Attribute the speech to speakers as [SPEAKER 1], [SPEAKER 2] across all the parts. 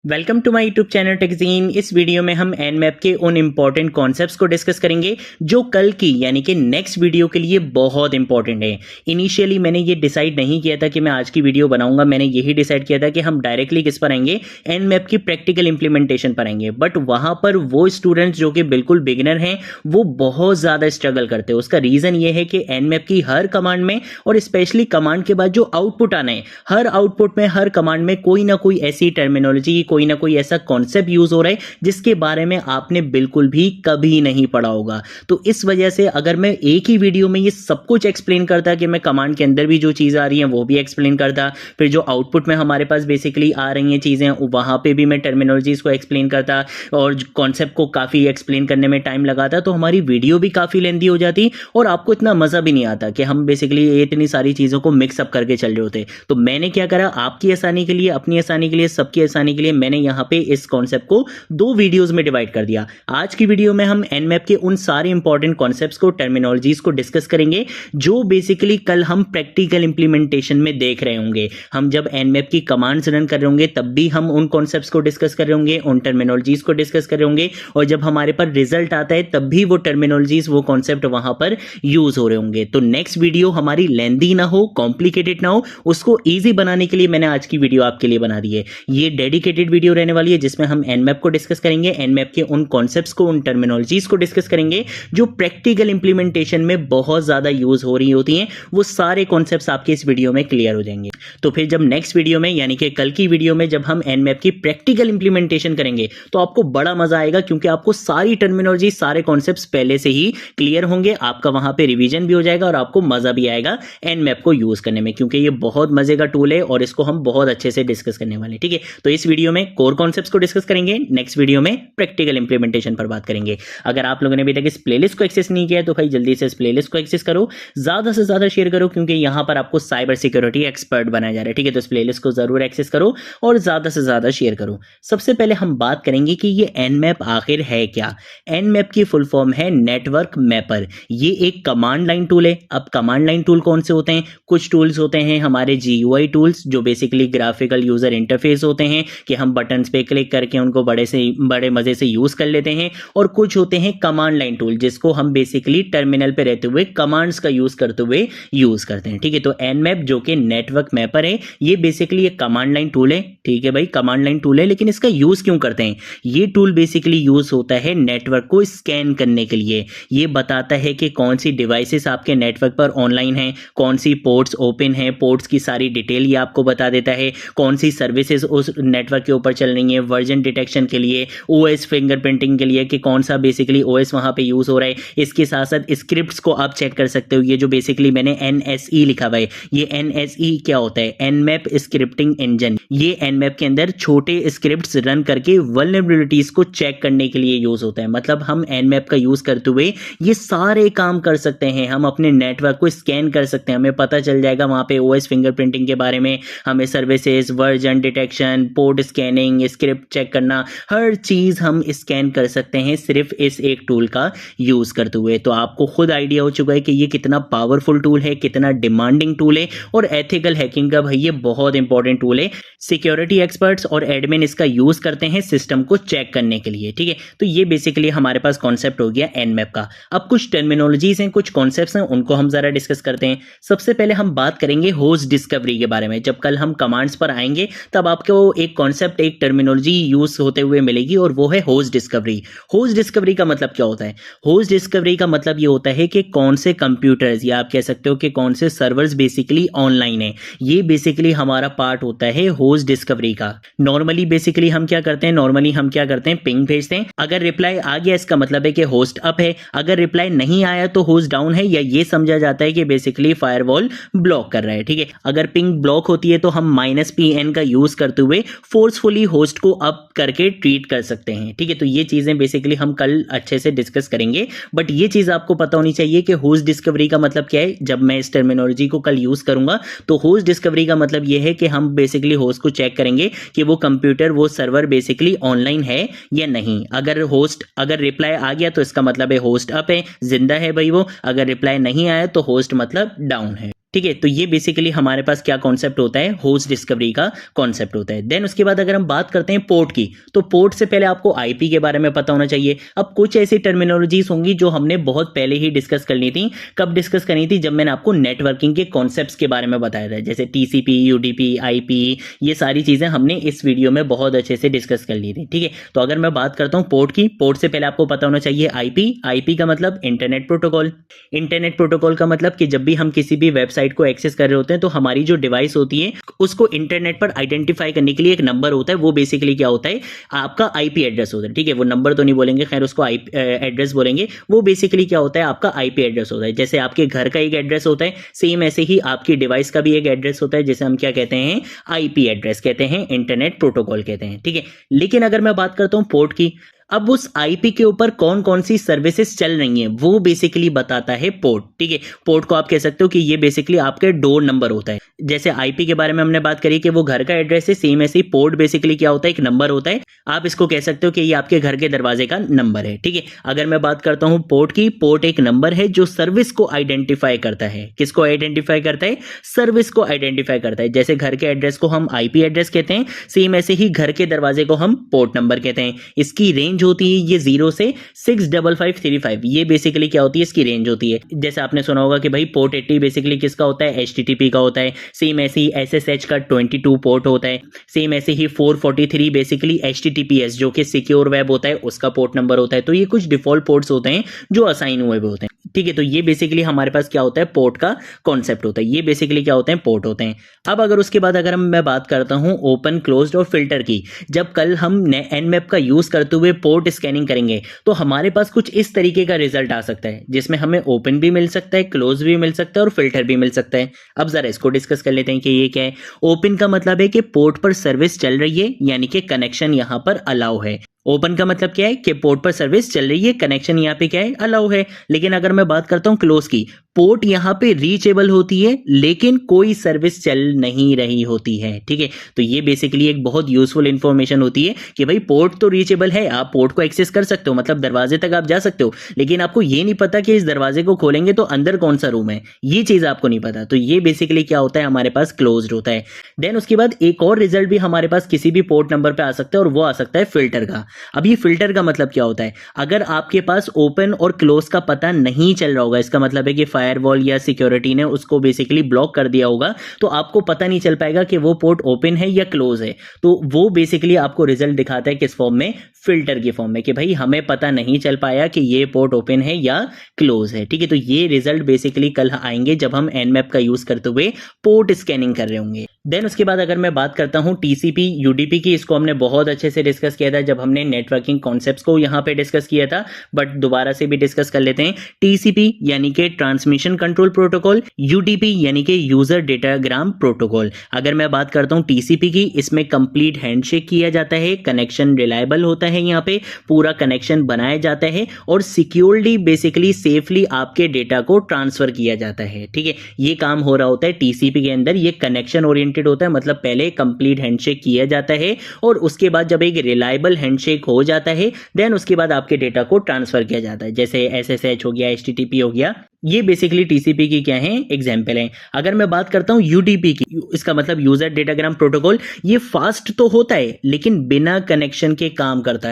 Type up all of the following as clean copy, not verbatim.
[SPEAKER 1] Welcome to my YouTube channel Techgene. इस video में हम एनमैप के उन इंपॉर्टेंट कॉन्सेप्ट्स को डिस्कस करेंगे जो कल की यानी कि नेक्स्ट वीडियो के लिए बहुत इंपॉर्टेंट है। इनिशियली मैंने ये डिसाइड नहीं किया था कि मैं आज की वीडियो बनाऊंगा, मैंने यही डिसाइड किया था कि हम डायरेक्टली किस पर आएंगे, एनमैप की प्रैक्टिकल इंप्लीमेंटेशन पर आएंगे। बट वहां पर वो स्टूडेंट्स जो कि बिल्कुल बिगिनर हैं वो बहुत ज़्यादा स्ट्रगल करते हैं। उसका रीज़न ये है कि एनमैप की हर कमांड में और स्पेशली कमांड के बाद जो आउटपुट आना है, हर आउटपुट में हर कमांड में कोई ना कोई ऐसी टर्मिनोलॉजी, कोई ना कोई ऐसा कॉन्सेप्ट यूज हो रहा है जिसके बारे में आपने बिल्कुल भी कभी नहीं पढ़ा होगा। तो इस वजह से अगर मैं एक ही वीडियो में ये सब कुछ एक्सप्लेन करता कि मैं कमांड के अंदर भी जो चीज़ आ रही है वो भी एक्सप्लेन करता, फिर जो आउटपुट में हमारे पास बेसिकली आ रही हैं चीज़ें वहां पे भी मैं टर्मिनोलॉजीज को एक्सप्लेन करता और कॉन्सेप्ट को काफ़ी एक्सप्लेन करने में टाइम लगाता, तो हमारी वीडियो भी काफ़ी लेंदी हो जाती और आपको इतना मज़ा भी नहीं आता कि हम बेसिकली इतनी सारी चीज़ों को मिक्सअप करके चल रहे होते। तो मैंने क्या करा, आपकी आसानी के लिए, अपनी आसानी के लिए, सबकी आसानी के लिए मैंने यहाँ पे इस कॉन्सेप्ट को दो वीडियोस में डिवाइड कर दिया। आज की वीडियो में हम एनमैप के उन सारे इंपॉर्टेंट कॉन्सेप्ट्स को, टर्मिनोलॉजीज को डिस्कस करेंगे जो बेसिकली कल हम प्रैक्टिकल इंप्लीमेंटेशन में देख रहे होंगे। हम जब एनमैप की कमांड्स रन कर रहे होंगे तब भी हम उन कॉन्सेप्ट्स को डिस्कस कर रहे होंगे, उन टर्मिनोलॉजीज को डिस्कस कर रहे होंगे, और जब हमारे पर रिजल्ट आता है तब भी वो टर्मिनोलॉजीज, वो कॉन्सेप्ट वहां पर यूज हो रहे होंगे। तो नेक्स्ट वीडियो हमारी लेंदी ना हो, कॉम्प्लिकेटेड ना हो, उसको ईजी बनाने के लिए मैंने आज की वीडियो आपके लिए बना दी है। ये डेडिकेटेड वीडियो रहने वाली है जिसमें हम एनमैप को डिस्कस करेंगे, एनमैप के उन कॉन्सेप्ट्स को, उन टर्मिनोलॉजीज को डिस्कस करेंगे जो प्रैक्टिकल इंप्लीमेंटेशन में बहुत ज्यादा यूज हो रही होती हैं। वो सारे कॉन्सेप्ट्स आपके इस वीडियो में क्लियर हो जाएंगे। तो फिर जब नेक्स्ट वीडियो में यानी कि कल की वीडियो में जब हम एनमैप की प्रैक्टिकल इंप्लीमेंटेशन करेंगे तो आपको बड़ा मजा आएगा, क्योंकि आपको सारी टर्मिनोलॉजी, सारे कॉन्सेप्ट्स पहले से ही क्लियर होंगे, आपका वहां पे रिवीजन भी हो जाएगा और आपको मजा भी आएगा एनमैप को यूज करने में, क्योंकि ये बहुत मजे का टूल है और इसको हम बहुत अच्छे से डिस्कस करने वाले हैं। ठीक है, तो इस वीडियो में कोर कॉन्सेप्ट्स को डिस्कस करेंगे, नेक्स्ट वीडियो में प्रैक्टिकल इंप्लीमेंटेशन पर बात करेंगे। अगर आप लोगों ने अभी तक इस प्लेलिस्ट को एक्सेस नहीं किया तो भाई जल्दी से इस प्लेलिस्ट को एक्सेस करो, ज्यादा से ज्यादा शेयर करो, क्योंकि यहां पर आपको साइबर सिक्योरिटी एक्सपर्ट बनाया जा रहा है। ठीक है, तो इस प्लेलिस्ट को जरूर एक्सेस करो और ज्यादा से ज्यादा शेयर करो। सबसे पहले हम बात करेंगे कि ये एनमैप आखिर है क्या। एनमैप की फुल फॉर्म है नेटवर्क मैपर। ये एक कमांड लाइन टूल है। अब कमांड लाइन टूल कौन से होते हैं? कुछ टूल्स होते हैं हमारे GUI टूल्स जो बेसिकली ग्राफिकल यूजर इंटरफेस होते हैं कि हम बटन्स पे क्लिक करके उनको बड़े मजे से यूज कर लेते हैं, और कुछ होते हैं कमांड लाइन टूल जिसको हम बेसिकली टर्मिनल पे रहते हुए कमांड्स का यूज करते हुए यूज करते हैं। ठीक है, तो एनमैप जो कि नेटवर्क मैपर है ये बेसिकली एक कमांड लाइन टूल है। ठीक है भाई, कमांड लाइन टूल है, लेकिन इसका यूज क्यों करते हैं? ये टूल बेसिकली यूज होता है नेटवर्क को स्कैन करने के लिए। ये बताता है कि कौन सी डिवाइसेस आपके नेटवर्क पर ऑनलाइन है, कौन सी पोर्ट्स ओपन है, पोर्ट्स की सारी डिटेल ये आपको बता देता है, कौन सी सर्विसेज उस नेटवर्क के ऊपर चल रही है, वर्जन डिटेक्शन के लिए, OS फिंगरप्रिंटिंग के लिए कि कौन सा बेसिकली OS वहां पे यूज हो रहा है। इसके साथ साथ स्क्रिप्ट्स को आप चेक कर सकते हो। ये जो बेसिकली मैंने NSE लिखा हुआ है, ये NSE क्या होता है? Nmap scripting engine. ये एनमैप के अंदर छोटे स्क्रिप्ट्स रन करके वल्नरेबिलिटीज को चेक करने के लिए यूज होता है। मतलब हम एनमैप का यूज करते हुए ये सारे काम कर सकते हैं। हम अपने नेटवर्क को स्कैन कर सकते हैं, हमें पता चल जाएगा वहां पे OS फिंगरप्रिंटिंग के बारे में, हमें services, version detection, port scanning, script check करना, हर चीज हम स्कैन कर सकते हैं सिर्फ इस एक टूल का यूज करते हुए। तो आपको खुद आइडिया हो चुका है कि ये कितना पावरफुल टूल है, कितना डिमांडिंग टूल है, और एथिकल हैकिंग का भाई ये बहुत इंपॉर्टेंट टूल है। सिक्योरिटी एक्सपर्ट्स और एडमिन इसका यूज करते हैं सिस्टम को चेक करने के लिए। ठीक है, तो ये बेसिकली हमारे पास कॉन्सेप्ट हो गया एनमैप का। अब कुछ टर्मिनोलॉजीज हैं, कुछ कॉन्सेप्ट्स हैं, उनको हम जरा डिस्कस करते हैं। सबसे पहले हम बात करेंगे होस्ट डिस्कवरी के बारे में। जब कल हम कमांड्स पर आएंगे तब आपको एक कॉन्सेप्ट, एक टर्मिनोलॉजी यूज होते हुए मिलेगी और वो है होस्ट डिस्कवरी। होस्ट डिस्कवरी का मतलब क्या होता है? होस्ट डिस्कवरी का मतलब ये होता है कि कौन से कंप्यूटर्स, या आप कह सकते हो कि कौन से सर्वर्स बेसिकली ऑनलाइन है। ये बेसिकली हमारा पार्ट होता है होस्ट डिस्कवरी का। नॉर्मली बेसिकली हम क्या करते हैं, पिंग भेजते हैं। अगर रिप्लाई आ गया इसका मतलब है कि होस्ट अप है, अगर रिप्लाई नहीं आया तो होस्ट डाउन है, या ये समझा जाता है कि बेसिकली फायरवॉल ब्लॉक कर रहा है। ठीक है, अगर पिंग ब्लॉक होती है तो हम -PN का यूज करते हुए फोर्सफुली होस्ट को अप करके ट्रीट कर सकते हैं। ठीक है, तो ये चीजें बेसिकली हम कल अच्छे से डिस्कस करेंगे, बट ये चीज आपको पता होनी चाहिए कि होस्ट डिस्कवरी का मतलब क्या है। जब मैं इस टर्मिनोलॉजी को कल यूज करूंगा तो होस्ट डिस्कवरी का मतलब ये है कि हम बेसिकली होस्ट को चेक करेंगे कि वो कंप्यूटर, वो सर्वर बेसिकली ऑनलाइन है या नहीं। अगर रिप्लाई आ गया तो इसका मतलब है होस्ट अप है, जिंदा है भाई वो। अगर रिप्लाई नहीं आया तो होस्ट मतलब डाउन है। ठीक है, तो ये बेसिकली हमारे पास क्या कॉन्सेप्ट होता है, होस्ट डिस्कवरी का कॉन्सेप्ट होता है। देन उसके बाद अगर हम बात करते हैं पोर्ट की, तो पोर्ट से पहले आपको आईपी के बारे में पता होना चाहिए। अब कुछ ऐसी टर्मिनोलॉजीज होंगी जो हमने बहुत पहले ही डिस्कस कर ली थी। कब डिस्कस करनी थी? जब मैंने आपको नेटवर्किंग के कॉन्सेप्ट्स के बारे में बताया था, जैसे टीसीपी, यूडीपी, आईपी, ये सारी चीजें हमने इस वीडियो में बहुत अच्छे से डिस्कस कर ली थी। ठीक है, तो अगर मैं बात करता हूं पोर्ट की, पोर्ट से पहले आपको पता होना चाहिए आईपी। आईपी का मतलब इंटरनेट प्रोटोकॉल। इंटरनेट प्रोटोकॉल का मतलब कि जब भी हम किसी भी वेबसाइट को एक्सेस कर रहे होते हैं तो हमारी जो डिवाइस होती है उसको इंटरनेट पर आइडेंटिफाई करने के लिए एक नंबर होता है, वो बेसिकली क्या होता है, आपका आईपी एड्रेस होता है। ठीक है, वो नंबर तो नहीं बोलेंगे, खैर उसको आईपी एड्रेस बोलेंगे। वो बेसिकली क्या होता है, आपका आईपी एड्रेस होता है। जैसे आपके घर का एक एड्रेस होता है, सेम ऐसे ही आपकी डिवाइस का भी एक एड्रेस होता है, जिसे हम क्या कहते हैं, आईपी एड्रेस कहते हैं, इंटरनेट प्रोटोकॉल कहते हैं। ठीक है, लेकिन अगर मैं बात करता हूं पोर्ट की, अब उस आईपी के ऊपर कौन कौन सी सर्विसेज चल रही हैं वो बेसिकली बताता है पोर्ट। ठीक है, पोर्ट को आप कह सकते हो कि ये बेसिकली आपके डोर नंबर होता है। जैसे आईपी के बारे में हमने बात करी कि वो घर का एड्रेस है, सेम ऐसे ही पोर्ट बेसिकली क्या होता है, एक नंबर होता है। आप इसको कह सकते हो कि ये आपके घर के दरवाजे का नंबर है। ठीक है, अगर मैं बात करता हूं पोर्ट की, पोर्ट एक नंबर है जो सर्विस को आइडेंटिफाई करता है। किसको आइडेंटिफाई करता है? सर्विस को आइडेंटिफाई करता है। जैसे घर के एड्रेस को हम आईपी एड्रेस कहते हैं, सेम ऐसे ही घर के दरवाजे को हम पोर्ट नंबर कहते हैं। इसकी रेंज होती है ये 0 से 65535, ये बेसिकली क्या होती है, इसकी रेंज होती है। जैसे आपने सुना होगा कि भाई पोर्ट 80 बेसिकली किसका होता है, HTTP का होता है। सेम ऐसे ही SSH का 22 पोर्ट होता है। सेम ऐसे ही 443 बेसिकली HTTPS जो कि सिक्योर वेब होता है, उसका पोर्ट नंबर होता है। तो ये कुछ डिफॉल्ट पोर्ट्स होते हैं जो असाइन हुए हुए होते हैं। ठीक है, तो ये बेसिकली हमारे पास क्या होता है, पोर्ट का कॉन्सेप्ट होता है। ये बेसिकली क्या होते हैं, पोर्ट होते हैं। अब अगर उसके बाद अगर मैं बात करता हूं ओपन, क्लोज्ड और फिल्टर की, जब कल हम nmap का यूज करते हुए पोर्ट स्कैनिंग करेंगे तो हमारे पास कुछ इस तरीके का रिजल्ट आ सकता है, जिसमें हमें ओपन भी मिल सकता है, क्लोज भी मिल सकता है और फिल्टर भी मिल सकता है। अब जरा इसको डिस्कस कर लेते हैं कि ये क्या है। ओपन का मतलब है कि पोर्ट पर सर्विस चल रही है, यानी कि कनेक्शन यहां पर अलाउ है। ओपन का मतलब क्या है कि पोर्ट पर सर्विस चल रही है, कनेक्शन यहाँ पे क्या है, अलाउ है। लेकिन अगर मैं बात करता हूं क्लोज की, पोर्ट यहाँ पे रीचेबल होती है लेकिन कोई सर्विस चल नहीं रही होती है। ठीक है, तो ये बेसिकली एक बहुत यूजफुल इंफॉर्मेशन होती है कि भाई पोर्ट तो रीचेबल है, आप पोर्ट को एक्सेस कर सकते हो, मतलब दरवाजे तक आप जा सकते हो, लेकिन आपको ये नहीं पता कि इस दरवाजे को खोलेंगे तो अंदर कौन सा रूम है, ये चीज आपको नहीं पता। तो ये बेसिकली क्या होता है, हमारे पास क्लोज्ड होता है। देन उसके बाद एक और रिजल्ट भी हमारे पास किसी भी पोर्ट नंबर पे आ सकता है और वो आ सकता है फिल्टर का। अब ये फिल्टर का मतलब क्या होता है, अगर आपके पास ओपन और क्लोज का पता नहीं चल रहा होगा, इसका मतलब है कि फायरवॉल या सिक्योरिटी ने उसको बेसिकली ब्लॉक कर दिया होगा, तो आपको पता नहीं चल पाएगा कि वो पोर्ट ओपन है या क्लोज है। तो वो बेसिकली आपको रिजल्ट दिखाता है किस फॉर्म में, फिल्टर के फॉर्म में, कि भाई हमें पता नहीं चल पाया कि ये पोर्ट ओपन है या क्लोज है। ठीक है, तो ये रिजल्ट बेसिकली कल आएंगे जब हम nmap का यूज करते हुए पोर्ट स्कैनिंग कर रहे होंगे। देन उसके बाद अगर मैं बात करता हूं टीसीपी यूडीपी की, इसको हमने बहुत अच्छे से डिस्कस किया था जब हमने नेटवर्किंग कॉन्सेप्ट्स को यहां पे डिस्कस किया था, बट दोबारा से भी डिस्कस कर लेते हैं। टीसीपी यानी कि ट्रांसमिशन कंट्रोल प्रोटोकॉल, यूडीपी यानी कि यूजर डेटाग्राम प्रोटोकॉल। अगर मैं बात करता हूं टीसीपी की, इसमें कंप्लीट हैंडशेक किया जाता है, कनेक्शन रिलायबल होता है, यहाँ पे पूरा कनेक्शन बनाया जाता है और सिक्योरली बेसिकली सेफली आपके डेटा को ट्रांसफर किया जाता है। ठीक है, ये काम हो रहा होता है टीसीपी के अंदर। ये कनेक्शन ओरिएंटेड होता है, मतलब पहले कंप्लीट हैंडशेक किया जाता है और उसके बाद जब एक रिलायबल हैंडशेक हो जाता है देन उसके बाद आपके डेटा को ट्रांसफर किया जाता है। जैसे SSH हो गया, HTTP हो गया, ये बेसिकली टीसीपी की क्या है, एग्जाम्पल है। अगर मैं बात करता हूं यूडीपी की, इसका मतलब यूजर डेटाग्राम प्रोटोकॉल, ये फास्ट तो होता है लेकिन बिना कनेक्शन के काम करता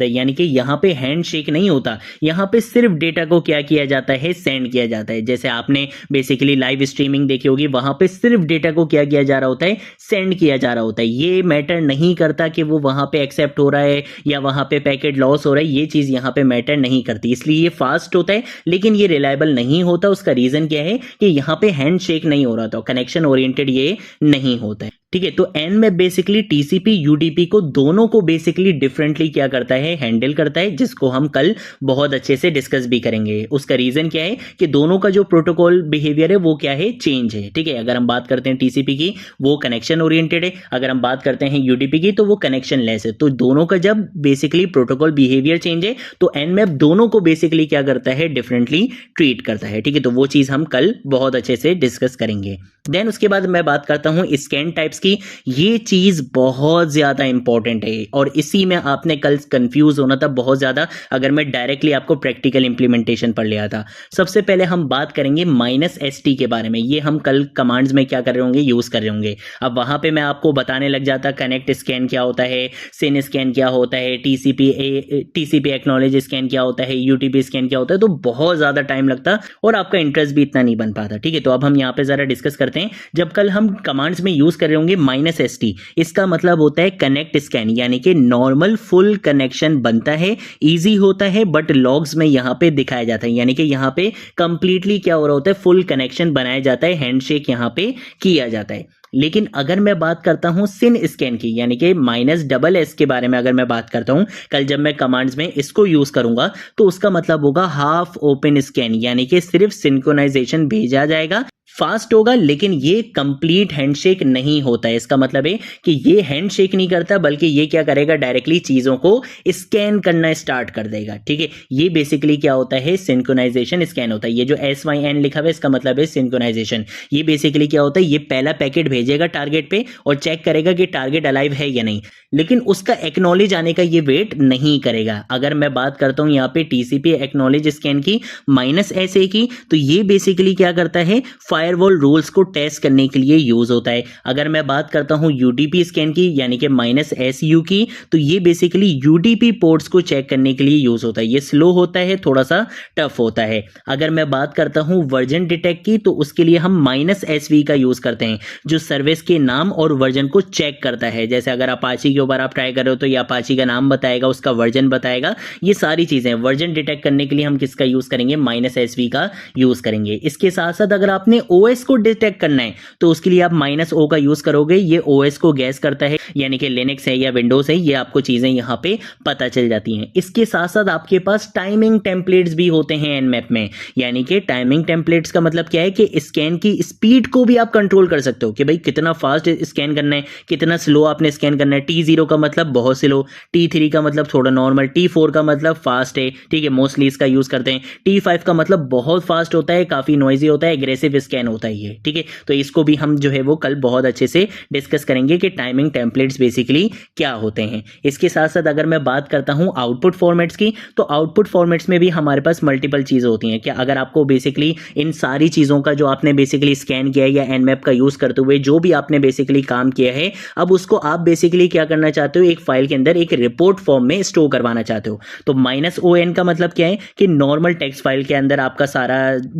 [SPEAKER 1] है, यानी कि यहां पे हैंडशेक नहीं होता, यहां पे सिर्फ डेटा को क्या किया जाता है, सेंड किया जाता है। जैसे आपने बेसिकली लाइव स्ट्रीमिंग देखी होगी, वहां पे सिर्फ डेटा को क्या किया जा रहा होता है, सेंड किया जा रहा होता है। ये मैटर नहीं करता कि वो वहां पे एक्सेप्ट हो रहा है या वहां पे पैकेट लॉस हो रहा है, ये चीज यहां पे मैटर नहीं करती। इसलिए ये फास्ट होता है लेकिन ये रिलायबल नहीं होता। उसका रीजन क्या है कि यहां पे हैंडशेक नहीं हो रहा था, कनेक्शन ओरिएंटेड ये नहीं होता है। ठीक है, तो nmap बेसिकली टीसीपी यूडीपी को दोनों को बेसिकली डिफरेंटली क्या करता है, हैंडल करता है, जिसको हम कल बहुत अच्छे से डिस्कस भी करेंगे। उसका रीजन क्या है कि दोनों का जो प्रोटोकॉल बिहेवियर है वो क्या है, चेंज है। ठीक है, अगर हम बात करते हैं टीसीपी की वो कनेक्शन ओरिएंटेड है, अगर हम बात करते हैं यूडीपी की तो वो कनेक्शन लेस है। तो दोनों का जब बेसिकली प्रोटोकॉल बिहेवियर चेंज है तो nmap दोनों को बेसिकली क्या करता है, डिफरेंटली ट्रीट करता है। ठीक है, तो वो चीज हम कल बहुत अच्छे से डिस्कस करेंगे। देन उसके बाद मैं बात करता हूं स्कैन टाइप्स की, ये चीज़ बहुत ज़्यादा इंपॉर्टेंट है और इसी में आपने कल कंफ्यूज होना था बहुत ज़्यादा अगर मैं डायरेक्टली आपको प्रैक्टिकल इंप्लीमेंटेशन पढ़ लिया था। सबसे पहले हम बात करेंगे -ST के बारे में। ये हम कल कमांड्स में क्या कर रहे होंगे, यूज़ कर रहे होंगे। अब वहाँ पे मैं आपको बताने लग जाता कनेक्ट स्कैन क्या होता है, सिन स्कैन क्या होता है, टीसीपी एक्नॉलेज स्कैन क्या होता है, यूटीपी स्कैन क्या होता है, तो बहुत ज़्यादा टाइम लगता और आपका इंटरेस्ट भी इतना नहीं बन पाता। ठीक है, तो अब हम यहाँ पे ज़रा डिस्कस करते हैं। जब कल हम कमांड्स में यूज़ कर रहे होंगे -ST, इसका मतलब होता है कनेक्ट स्कैन, यानी कि नॉर्मल फुल कनेक्शन बनता है, ईजी होता है, बट लॉग्स में यहाँ पे दिखाया जाता है, यानी कि यहाँ पे कंप्लीटली क्या हो रहा होता है, फुल कनेक्शन बनाया जाता है, हैंडशेक यहाँ पे किया जाता है। लेकिन अगर मैं बात करता हूं सिन स्कैन की, यानी कि -SS के बारे में अगर मैं बात करता हूं, कल जब मैं कमांड्स में इसको यूज करूंगा तो उसका मतलब होगा हाफ ओपन स्कैन, यानी कि सिर्फ सिंक्रोनाइजेशन भेजा जाएगा, फास्ट होगा, लेकिन ये कंप्लीट हैंडशेक नहीं होता है। इसका मतलब है कि ये हैंडशेक नहीं करता, बल्कि ये क्या करेगा, डायरेक्टली चीजों को स्कैन करना स्टार्ट कर देगा। ठीक है, ये बेसिकली क्या होता है, सिंक्रोनाइजेशन स्कैन होता है। ये जो SYN लिखा हुआ है इसका मतलब है सिंक्रोनाइजेशन। ये बेसिकली क्या होता है, ये पहला पैकेट भेजेगा टारगेट पे और चेक करेगा कि टारगेट अलाइव है या नहीं, लेकिन उसका एक्नॉलेज आने का ये वेट नहीं करेगा। अगर मैं बात करता हूं यहाँ पे TCP एक्नॉलेज स्कैन की -SA की, तो ये बेसिकली क्या करता है, फायरवॉल रूल्स को टेस्ट करने के लिए यूज होता है। अगर मैं बात करता हूं UDP स्कैन की, यानी कि -SU की, तो ये बेसिकली UDP पोर्ट्स को चेक करने के लिए यूज होता है। ये स्लो होता है, थोड़ा सा टफ होता है। अगर मैं बात करता हूं वर्जन डिटेक्ट की, तो उसके लिए हम -SV का यूज करते हैं, जो सर्विस के नाम और वर्जन को चेक करता है। जैसे अगर अपाची के ऊपर आप ट्राई कर रहे हो तो ये अपाची का नाम बताएगा, उसका वर्जन बताएगा, ये सारी चीजें। वर्जन डिटेक्ट करने के लिए हम किसका यूज करेंगे, -SV का यूज करेंगे। इसके साथ साथ अगर आपने OS को डिटेक्ट करना है तो उसके लिए आप -O का यूज करोगे। ये OS को गैस करता है, यानी कि लिनक्स है या विंडोज है, ये आपको चीजें यहाँ पे पता चल जाती हैं। इसके साथ साथ आपके पास टाइमिंग टेम्पलेट्स भी होते हैं Nmap में, यानी कि टाइमिंग टेम्पलेट्स का मतलब क्या है कि स्कैन की स्पीड को भी आप कंट्रोल कर सकते हो कि भाई कितना फास्ट स्कैन करना है, कितना स्लो आपने स्कैन करना है। T0 का मतलब बहुत स्लो, T3 का मतलब थोड़ा नॉर्मल, T4 का मतलब फास्ट है। ठीक है, मोस्टली इसका यूज करते हैं। T5 का मतलब बहुत फास्ट होता है, काफी नॉइजी होता है, एग्रेसिव स्कैन होता है ये। ठीक है, तो इसको भी हम जो है वो कल बहुत अच्छे से डिस्कस करेंगे कि टाइमिंग टेम्पलेट्स बेसिकली क्या होते हैं। इसके साथ साथ अगर मैं बात करता हूं आउटपुट फॉर्मेट्स की, तो आउटपुट फॉर्मेट्स में भी हमारे पास मल्टीपल चीजें होती हैं। क्या अगर आपको बेसिकली इन सारी चीजों का जो आपने बेसिकली स्कैन किया है या Nmap का यूज करते हुए जो भी आपने बेसिकली काम किया है, अब उसको आप बेसिकली क्या करना चाहते हो, एक फाइल के अंदर एक रिपोर्ट फॉर्म में स्टोर करवाना चाहते हो। तो -ON का मतलब क्या है कि नॉर्मल टेक्स्ट फाइल के अंदर आपका सारा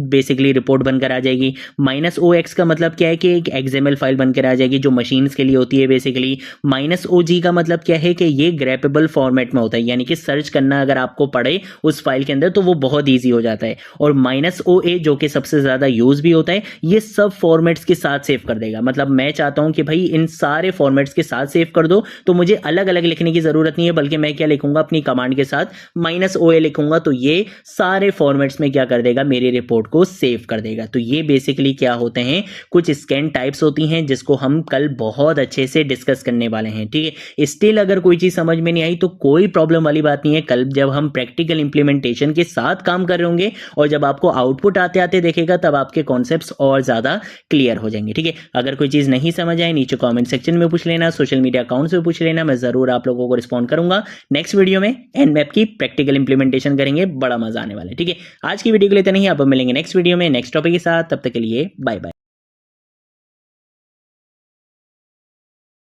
[SPEAKER 1] बेसिकली रिपोर्ट बनकर आ जाएगी। -OX का मतलब क्या है कि एक XML फाइल बनकर आ जाएगी जो मशीन्स के लिए होती है बेसिकली। -OG का मतलब क्या है कि ये ग्रैपेबल फॉर्मेट में होता है, यानी कि सर्च करना अगर आपको पड़े उस फाइल के अंदर तो वो बहुत ईजी हो जाता है। और -OA जो कि सबसे ज्यादा यूज भी होता है, ये सब फॉर्मेट्स के साथ सेव कर देगा। मतलब मैं चाहता हूं कि भाई इन सारे फॉर्मेट्स के साथ सेव कर दो, तो मुझे अलग अलग लिखने की जरूरत नहीं है, बल्कि मैं क्या लिखूंगा, अपनी कमांड के साथ -OA लिखूंगा, तो ये सारे फॉर्मेट्स में क्या कर देगा, मेरी रिपोर्ट को सेव कर देगा। तो ये बेसिकली क्या होते हैं, कुछ स्कैन टाइप्स होती हैं जिसको हम कल बहुत अच्छे से डिस्कस करने वाले हैं। ठीक है, स्टिल अगर कोई चीज समझ में नहीं आई तो कोई प्रॉब्लम वाली बात नहीं है। कल जब हम प्रैक्टिकल इंप्लीमेंटेशन के साथ काम कर रहे होंगे और जब आपको आउटपुट आते आते देखेगा, तब आपके कॉन्सेप्ट्स और ज्यादा क्लियर हो जाएंगे। ठीक है, अगर कोई चीज नहीं समझ आए नीचे कमेंट सेक्शन में पूछ लेना, सोशल मीडिया अकाउंट्स में पूछ लेना, मैं जरूर आप लोगों को रिस्पॉन्ड करूंगा। नेक्स्ट वीडियो में Nmap की प्रैक्टिकल इंप्लीमेंटेशन करेंगे, बड़ा मजा आने वाला है। ठीक है, आज की वीडियो के लिए इतना ही, अब मिलेंगे नेक्स्ट वीडियो में नेक्स्ट टॉपिक के साथ। तब तक के लिए बाय बाय।